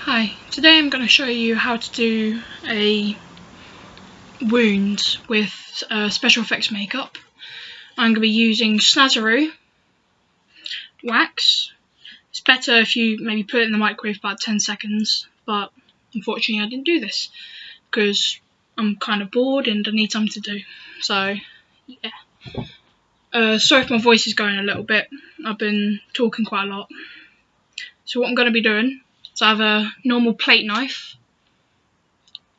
Hi, today I'm going to show you how to do a wound with special effects makeup. I'm going to be using Snazaroo Wax. It's better if you maybe put it in the microwave for about 10 seconds, but unfortunately I didn't do this because I'm kind of bored and I need something to do. So yeah. Sorry if my voice is going a little bit. I've been talking quite a lot. So what I'm going to be doing is I have a normal plate knife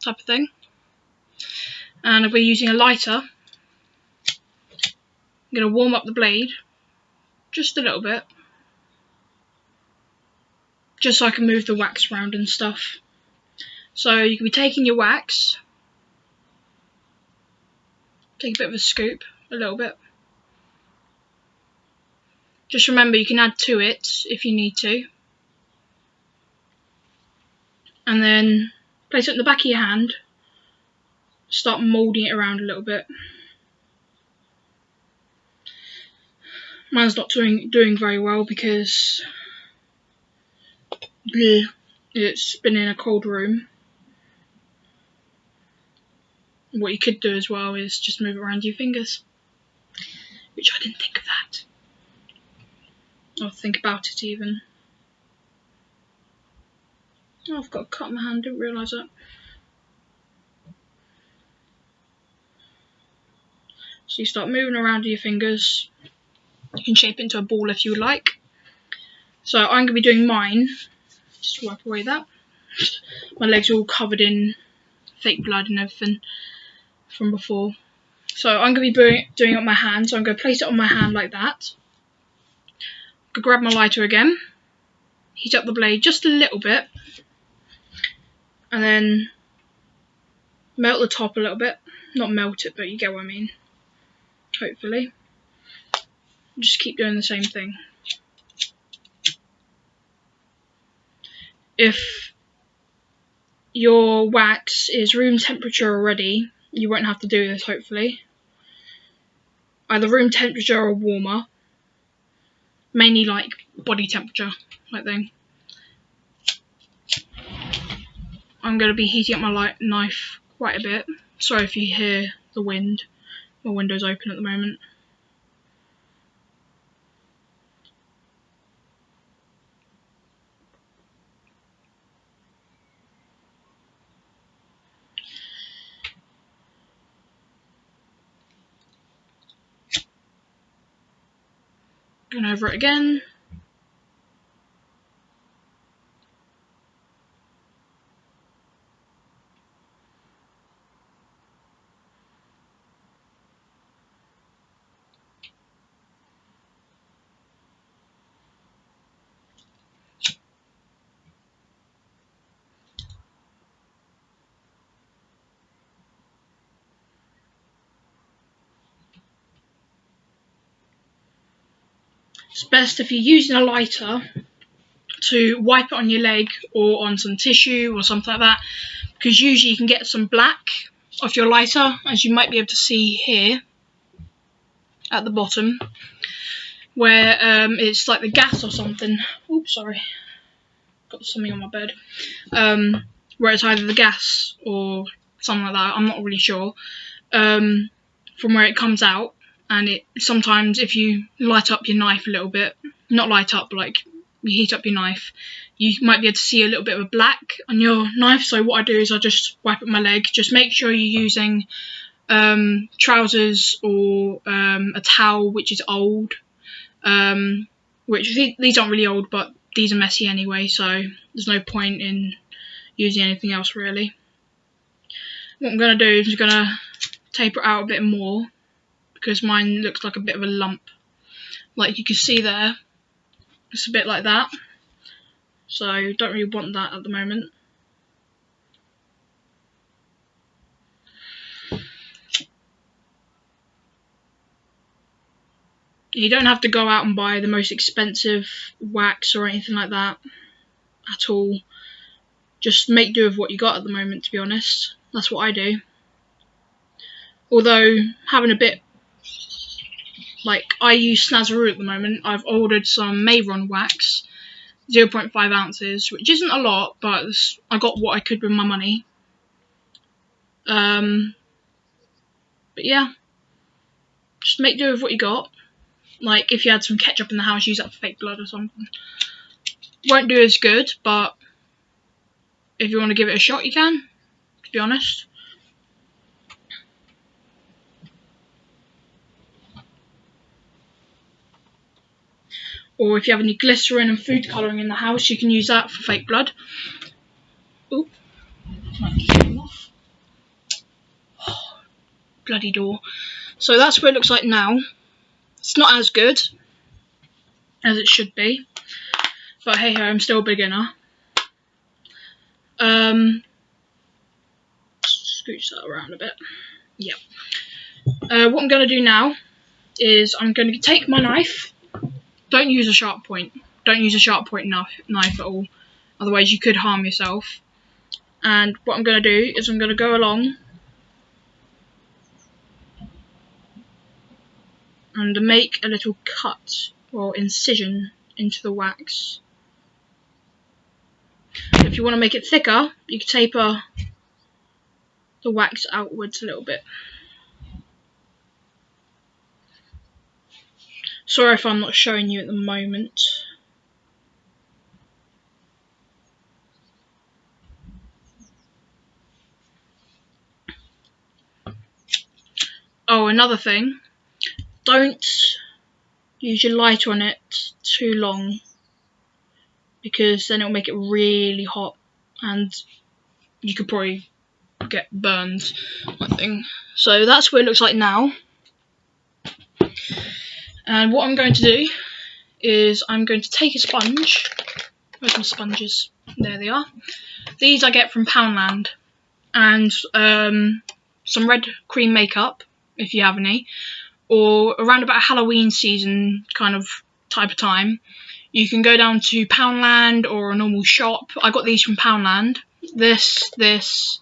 type of thing, and I'll be using a lighter. I'm going to warm up the blade just a little bit, just so I can move the wax around and stuff. So you can be taking your wax, take a bit of a scoop, a little bit. Just remember you can add to it if you need to. And then place it in the back of your hand, start moulding it around a little bit. Mine's not doing very well because it's been in a cold room. What you could do as well is just move it around your fingers, which I didn't think of that, or think about it even. Oh, I've got a cut in my hand, didn't realise that. So you start moving around your fingers. You can shape it into a ball if you would like. So I'm going to be doing mine. Just wipe away that. My legs are all covered in fake blood and everything from before. So I'm going to be doing it on my hand. So I'm going to place it on my hand like that. I'm going to grab my lighter again. Heat up the blade just a little bit. And then melt the top a little bit. Not melt it, but you get what I mean. Hopefully. Just keep doing the same thing. If your wax is room temperature already, you won't have to do this, hopefully. Either room temperature or warmer. Mainly like body temperature, like thing. I'm going to be heating up my knife quite a bit. Sorry if you hear the wind. My window's open at the moment. Going over it again. It's best if you're using a lighter to wipe it on your leg or on some tissue or something like that, because usually you can get some black off your lighter, as you might be able to see here at the bottom, where it's like the gas or something. Oops, sorry, got something on my bed. Where it's either the gas or something like that, I'm not really sure, from where it comes out. And it sometimes, if you light up your knife a little bit, not light up, but like you heat up your knife, you might be able to see a little bit of a black on your knife. So what I do is I just wipe up my leg. Just make sure you're using trousers or a towel which is old, which these aren't really old, but these are messy anyway, so there's no point in using anything else really. What I'm going to do is I'm going to taper it out a bit more, because mine looks like a bit of a lump, like you can see there. It's a bit like that, so don't really want that at the moment. You don't have to go out and buy the most expensive wax or anything like that at all. Just make do with what you got at the moment, to be honest. That's what I do. Although having a bit, like I use Snazaroo at the moment. I've ordered some Mayron wax, 0.5 ounces, which isn't a lot, but I got what I could with my money. But yeah, just make do with what you got. Like, if you had some ketchup in the house, use that for fake blood or something. Won't do as good, but if you want to give it a shot, you can, to be honest. Or if you have any glycerin and food colouring in the house, you can use that for fake blood. Oop. Bloody door. So that's what it looks like now. It's not as good as it should be, but hey ho, I'm still a beginner. Scooch that around a bit. Yep. What I'm going to do now is I'm going to take my knife. Don't use a sharp point. Don't use a sharp point knife at all. Otherwise you could harm yourself. And what I'm going to do is I'm going to go along and make a little cut or incision into the wax. If you want to make it thicker, you can taper the wax outwards a little bit. Sorry if I'm not showing you at the moment. Oh, another thing. Don't use your lighter on it too long, because then it'll make it really hot and you could probably get burned, I think. So that's what it looks like now. And what I'm going to do is I'm going to take a sponge. Where's my sponges? There they are. These I get from Poundland. And some red cream makeup, if you have any. Or around about Halloween season kind of type of time, you can go down to Poundland or a normal shop. I got these from Poundland. This,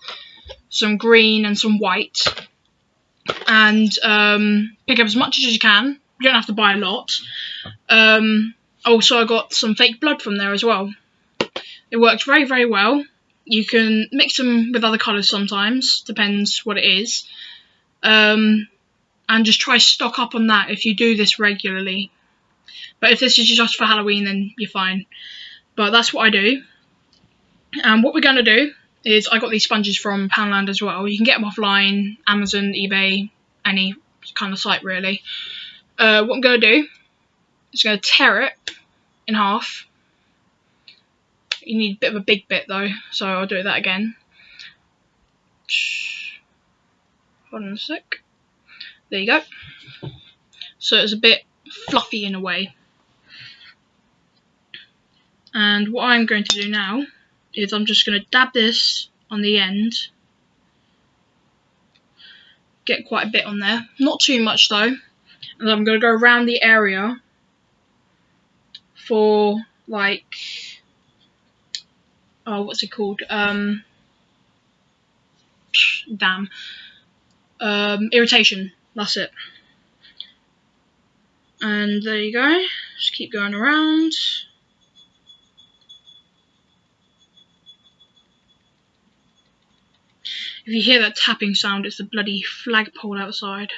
some green and some white. And pick up as much as you can. You don't have to buy a lot. Also, I got some fake blood from there as well. It works very, very well. You can mix them with other colours sometimes, depends what it is. And just try stock up on that if you do this regularly. But if this is just for Halloween, then you're fine. But that's what I do. And what we're going to do is, I got these sponges from Poundland as well. You can get them offline, Amazon, eBay, any kind of site really. What I'm going to do is going to tear it in half. You need a bit of a big bit though, so I'll do that again. Hold on a sec. There you go. So it's a bit fluffy in a way. And what I'm going to do now is I'm just going to dab this on the end. Get quite a bit on there. Not too much though. And I'm going to go around the area for like, oh, what's it called? Irritation. That's it. And there you go. Just keep going around. If you hear that tapping sound, it's the bloody flagpole outside.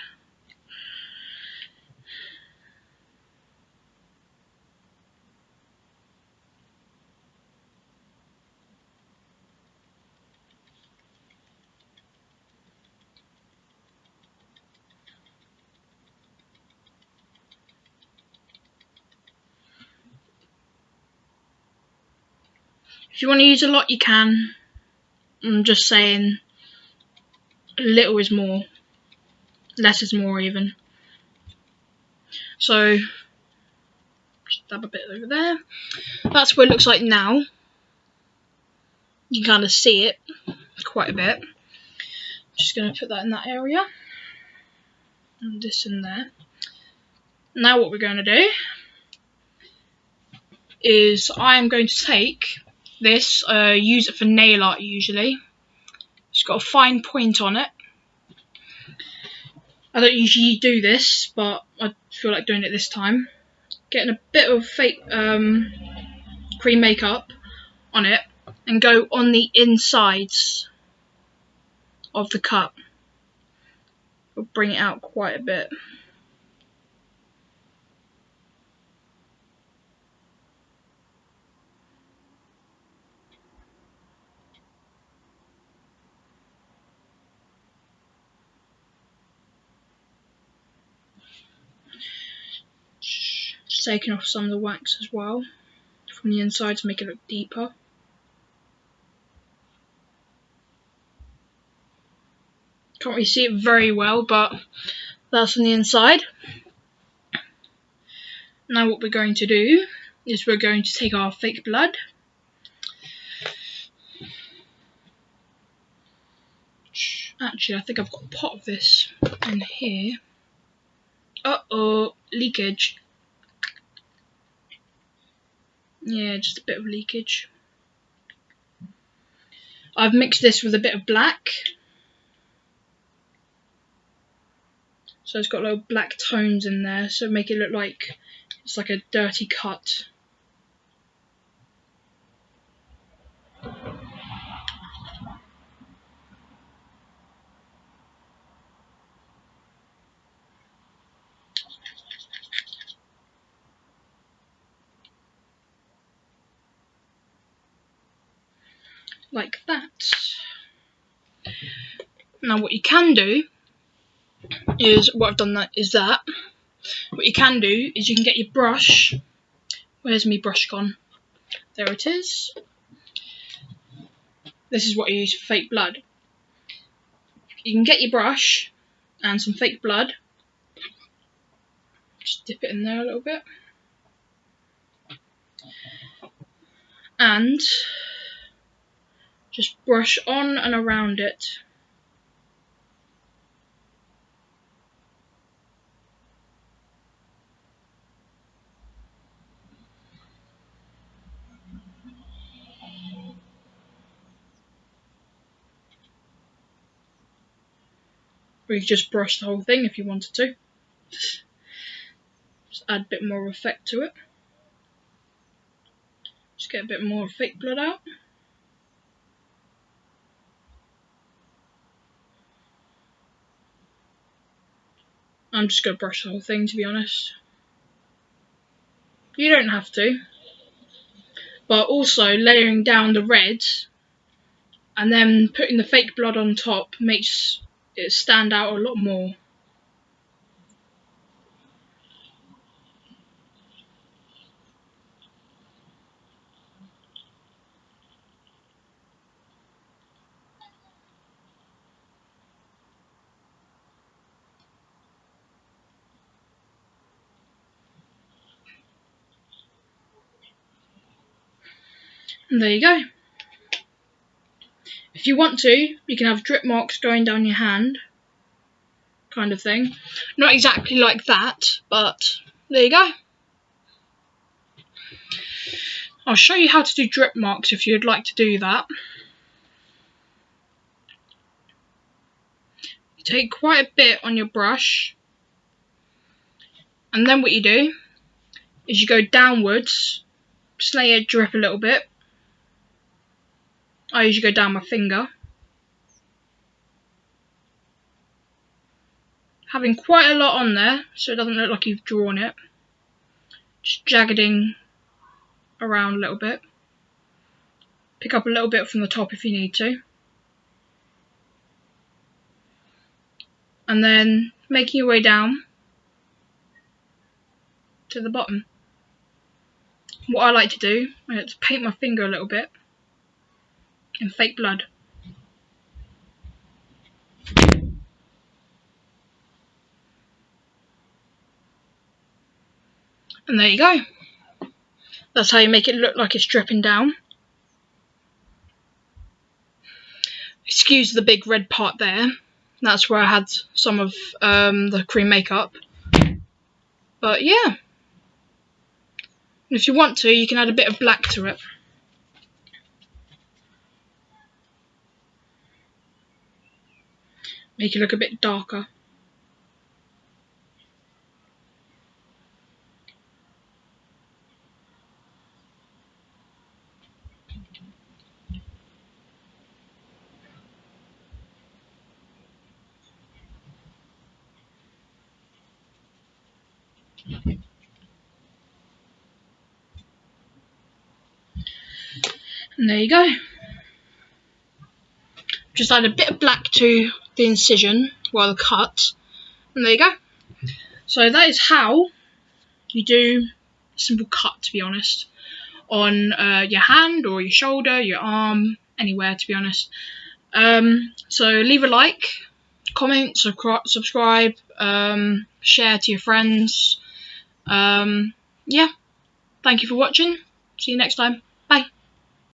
If you want to use a lot, you can. I'm just saying, little is more, less is more even. So, just dab a bit over there. That's what it looks like now. You can kind of see it quite a bit. Just going to put that in that area. And this in there. Now what we're going to do is I'm going to take this, use it for nail art usually. It's got a fine point on it. I don't usually do this, but I feel like doing it this time. Getting a bit of fake cream makeup on it and go on the insides of the cup. It'll bring it out quite a bit. Just taking off some of the wax as well from the inside to make it look deeper. Can't really see it very well, but that's on the inside. Now what we're going to do is we're going to take our fake blood. Actually, I think I've got a pot of this in here. Uh-oh, leakage. Yeah, just a bit of leakage. I've mixed this with a bit of black. So it's got little black tones in there, so make it look like it's like a dirty cut. Like that. Now what you can do is, what I've done that is that, what you can do is you can get your brush. Where's my brush gone? There it is. This is what I use for fake blood. You can get your brush and some fake blood. Just dip it in there a little bit. And just brush on and around it. Or you could just brush the whole thing if you wanted to. Just add a bit more effect to it. Just get a bit more fake blood out. I'm just going to brush the whole thing, to be honest. You don't have to. But also layering down the reds and then putting the fake blood on top makes it stand out a lot more. And there you go. If you want to, you can have drip marks going down your hand, kind of thing. Not exactly like that, but there you go. I'll show you how to do drip marks if you'd like to do that. You take quite a bit on your brush, and then what you do is you go downwards, just let it drip a little bit. I usually go down my finger. Having quite a lot on there, so it doesn't look like you've drawn it. Just jaggeding around a little bit. Pick up a little bit from the top if you need to. And then making your way down to the bottom. What I like to do is paint my finger a little bit in fake blood. And there you go. That's how you make it look like it's dripping down. Excuse the big red part there. That's where I had some of the cream makeup. But yeah. If you want to, you can add a bit of black to it. Make it look a bit darker. And there you go. Just add a bit of black to the incision while the cut, and there you go. So that is how you do a simple cut, to be honest, on your hand or your shoulder, your arm, anywhere, to be honest. So leave a like, comment, subscribe, share to your friends. Yeah, thank you for watching. See you next time.